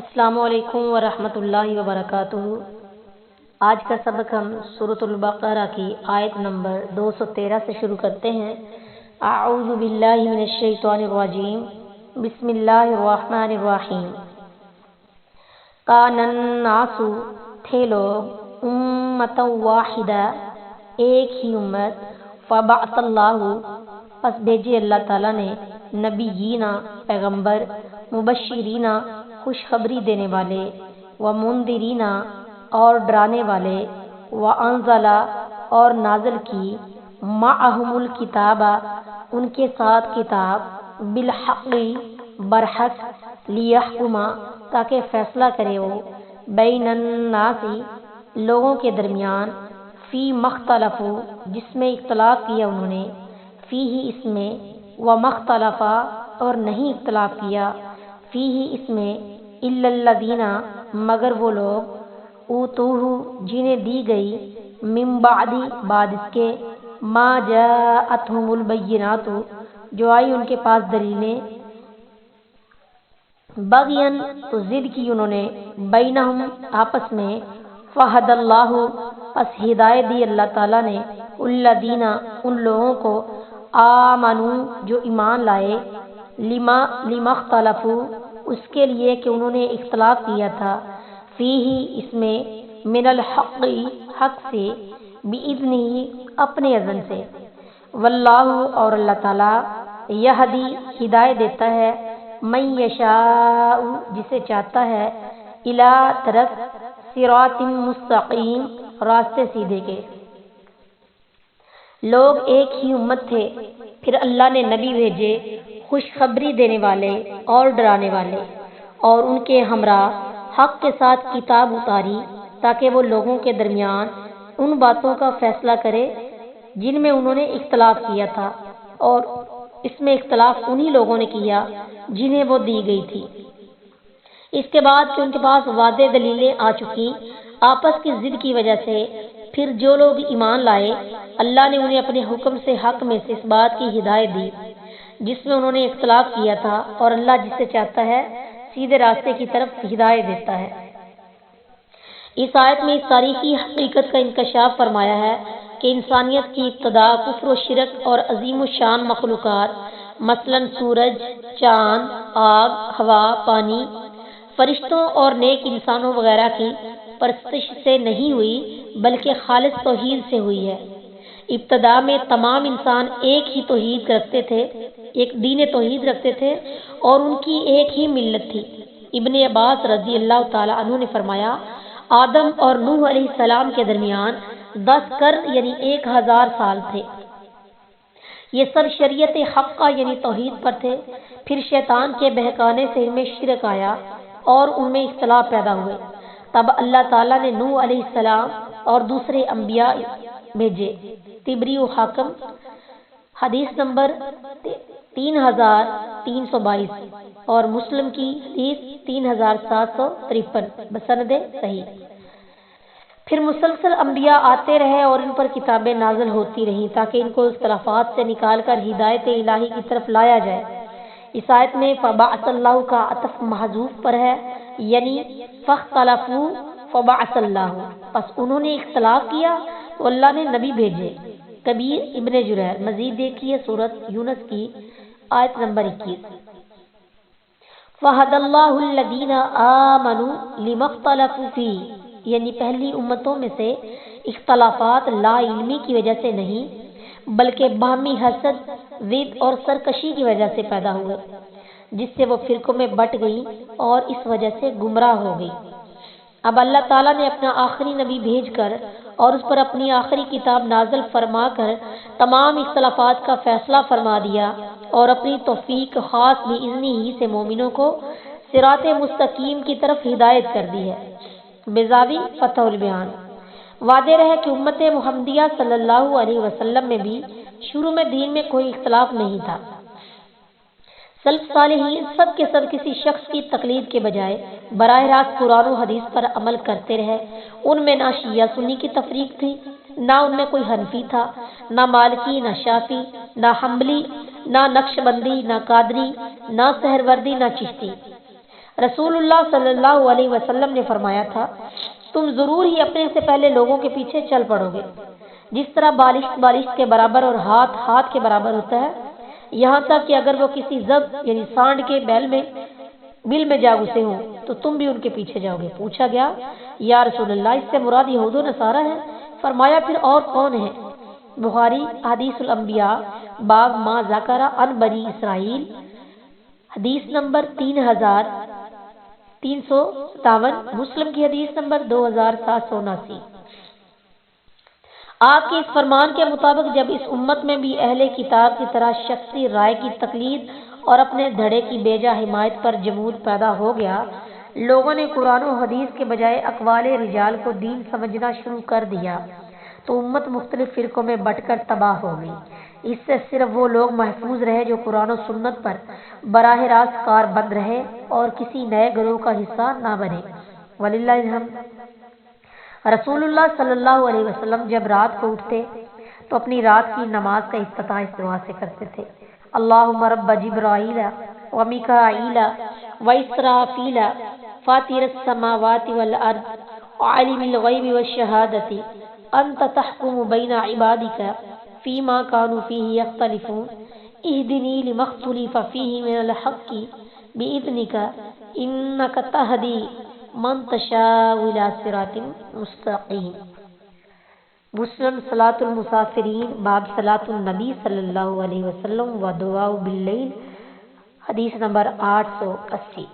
السلام علیکم ورحمۃ اللہ وبرکاتہ۔ آج کا سبق ہم سورۃ البقرہ کی آیت نمبر 213 سے شروع کرتے ہیں۔ اعوذ باللہ من الشیطان الرجیم، بسم اللہ الرحمن الرحیم۔ کان الناس، تھے لوگ، امۃ واحدہ، ایک ہی امت، فبعث اللہ، پس بھیجے اللہ تعالیٰ نے، نبیین، پیغمبر، مبشرین، خوشخبری دینے والے، ومنذرین، اور ڈرانے والے، وانزل، اور نازل کی، معہم الکتاب، ان کے ساتھ کتاب، بالحق، برحق، لیحکم، تاکہ فیصلہ کرے وہ، بین الناس، لوگوں کے درمیان، فی مختلف، جس میں اختلاف کیا انہوں نے، فیہ، اس میں، ومختلف، اور نہیں اختلاف کیا، فیہ، اس میں، الا الذین، مگر وہ لوگ، اوتوہ، جنہیں دی گئی، من بعد، بعد اس کے، ما جاءتہم البینات، جو آئی ان کے پاس دلیلیں، بغین، تو ضد کی انہوں نے، بینہم، آپس میں، فہد اللہ، پس ہدایت دی اللہ تعالیٰ نے، الذین، ان لوگوں کو، آمنو، جو ایمان لائے، لما اختلفوا، اس کے لیے کہ انہوں نے اختلاف کیا تھا، فیہ، اس میں، من الحق، حق سے، بإذنہ، اپنے اذن سے، واللہ، اور اللہ تعالیٰ، یہدی، ہدایت دیتا ہے، من یشاء، جسے چاہتا ہے، الی، طرف، صراط مستقیم، راستے سیدھے کے۔ لوگ ایک ہی امت تھے، پھر اللہ نے نبی بھیجے، خوشخبری دینے والے اور ڈرانے والے، اور ان کے ہمراہ حق کے ساتھ کتاب اتاری، تاکہ وہ لوگوں کے درمیان ان باتوں کا فیصلہ کرے جن میں انہوں نے اختلاف کیا تھا، اور اس میں اختلاف انہی لوگوں نے کیا جنہیں وہ دی گئی تھی۔ اس کے بعد کہ ان کے پاس واضح دلیلیں آ چکی، آپس کی ضد کی وجہ سے، پھر جو لوگ ایمان لائے، اللہ نے انہیں اپنے حکم سے حق میں سے اس بات کی ہدایت دی جس میں انہوں نے اختلاف کیا تھا، اور اللہ جسے چاہتا ہے سیدھے راستے کی طرف ہدایت دیتا ہے۔ اس آیت میں اس تاریخی حقیقت کا انکشاف فرمایا ہے کہ انسانیت کی ابتدا کفر و شرک اور عظیم الشان مخلوقات، مثلا سورج، چاند، آگ، ہوا، پانی، فرشتوں اور نیک انسانوں وغیرہ کی پرستش سے نہیں ہوئی، بلکہ خالص توحید سے ہوئی ہے۔ ابتدا میں تمام انسان ایک ہی توحید رکھتے تھے، ایک دین توحید رکھتے تھے، اور ان کی ایک ہی ملت تھی۔ ابن عباس رضی اللہ تعالی عنہ نے فرمایا، آدم اور نوح علیہ السلام کے درمیان 10 قرن یعنی 1000 سال تھے۔ یہ سب شریعت حقہ یعنی توحید پر تھے، پھر شیطان کے بہکانے سے ان میں شرک آیا اور ان میں اختلاف پیدا ہوئے، تب اللہ تعالیٰ نے نوح علیہ السلام اور دوسرے انبیاء بھیجے۔ طبری و حاکم، حدیث نمبر 3322، اور مسلم کی حدیث 3753، بسند صحیح۔ پھر مسلسل انبیاء آتے رہے اور ان پر کتابیں نازل ہوتی رہیں تاکہ ان کو اختلافات سے نکال کر ہدایت الہی کی طرف لایا جائے۔ اس آیت میں فبعث اللہ کا عطف محذوف پر ہے، یعنی فاختلفوا فبعث اللہ، پس انہوں نے اختلاف کیا تو اللہ نے نبی بھیجے۔ کبیر ابن جریر۔ مزید دیکھیے سورۃ یونس کی آیت نمبر 21۔ فَهَدَى اللَّهُ الَّذِينَ آمَنُوا لِمَا اخْتَلَفُوا فِيهِ، یعنی پہلی امتوں میں سے اختلافات لا علمی کی وجہ سے نہیں، بلکہ باہمی حسد، ضد اور سرکشی کی وجہ سے پیدا ہوئے، جس سے وہ فرقوں میں بٹ گئی اور اس وجہ سے گمراہ ہو گئی۔ اب اللہ تعالیٰ نے اپنا آخری نبی بھیج کر اور اس پر اپنی آخری کتاب نازل فرما کر تمام اختلافات کا فیصلہ فرما دیا، اور اپنی توفیق خاص بإذنہ ہی سے مومنوں کو صراط مستقیم کی طرف ہدایت کر دی ہے۔ بیضاوی فتح البیان۔ واضح رہے کہ امت محمدیہ صلی اللہ علیہ وسلم میں بھی شروع میں دین میں کوئی اختلاف نہیں تھا۔ سلف صالحین سب کے سب کسی شخص کی تقلید کے بجائے براہ راست قرآن و حدیث پر عمل کرتے رہے۔ ان میں نہ شیعہ سنی کی تفریق تھی، نہ ان میں کوئی حنفی تھا، نہ مالکی، نہ شافعی، نہ حنبلی، نہ نقشبندی، نہ قادری، نہ سہروردی، نہ چشتی۔ رسول اللہ صلی اللہ علیہ وسلم نے فرمایا تھا، تم ضرور ہی اپنے سے پہلے لوگوں کے پیچھے چل پڑو گے، جس طرح بالشت بالشت کے برابر اور ہاتھ ہاتھ کے برابر ہوتا ہے، یہاں تک کہ اگر وہ کسی زب یعنی سانڈ کے بل میں جا گھسے ہوں تو تم بھی ان کے پیچھے جاؤ گے۔ پوچھا گیا، یا رسول اللہ، اس سے مراد یہود و نصارہ ہے؟ فرمایا، پھر اور کون ہے؟ بخاری حدیث الانبیاء باب ما ذکر عن بنی اسرائیل، حدیث نمبر 3357، مسلم کی حدیث نمبر 2779۔ آپ کے اس فرمان کے مطابق جب اس امت میں بھی اہل کتاب کی طرح شخصی رائے کی تقلید اور اپنے دھڑے کی بیجا حمایت پر جمود پیدا ہو گیا، لوگوں نے قرآن و حدیث کے بجائے اقوال رجال کو دین سمجھنا شروع کر دیا، تو امت مختلف فرقوں میں بٹ کر تباہ ہو گئی۔ اس سے صرف وہ لوگ محفوظ رہے جو قرآن و سنت پر براہ راست کاربند رہے اور کسی نئے گروہ کا حصہ نہ بنے۔ وللہ الحمد۔ رسول اللہ صلی اللہ علیہ وسلم جب رات کو اٹھتے تو اپنی رات کی نماز کا افتتاح اس دعا سے کرتے تھے، اللہم رب جبرائیل و میکائیل و اسرافیل فاطر السماوات والارض عالم الغیب والشہادۃ انت تحکم بین عبادک فیما کانوا فیہ یختلفون اہدنی لما اختلف فیہ من الحق بإذنک انک تہدی من تشاء الی صراط مستقیم۔ مسلم صلاۃ المسافرین باب صلاۃ النبی صلی اللہ علیہ وسلم و دعاء باللیل، حدیث نمبر 880۔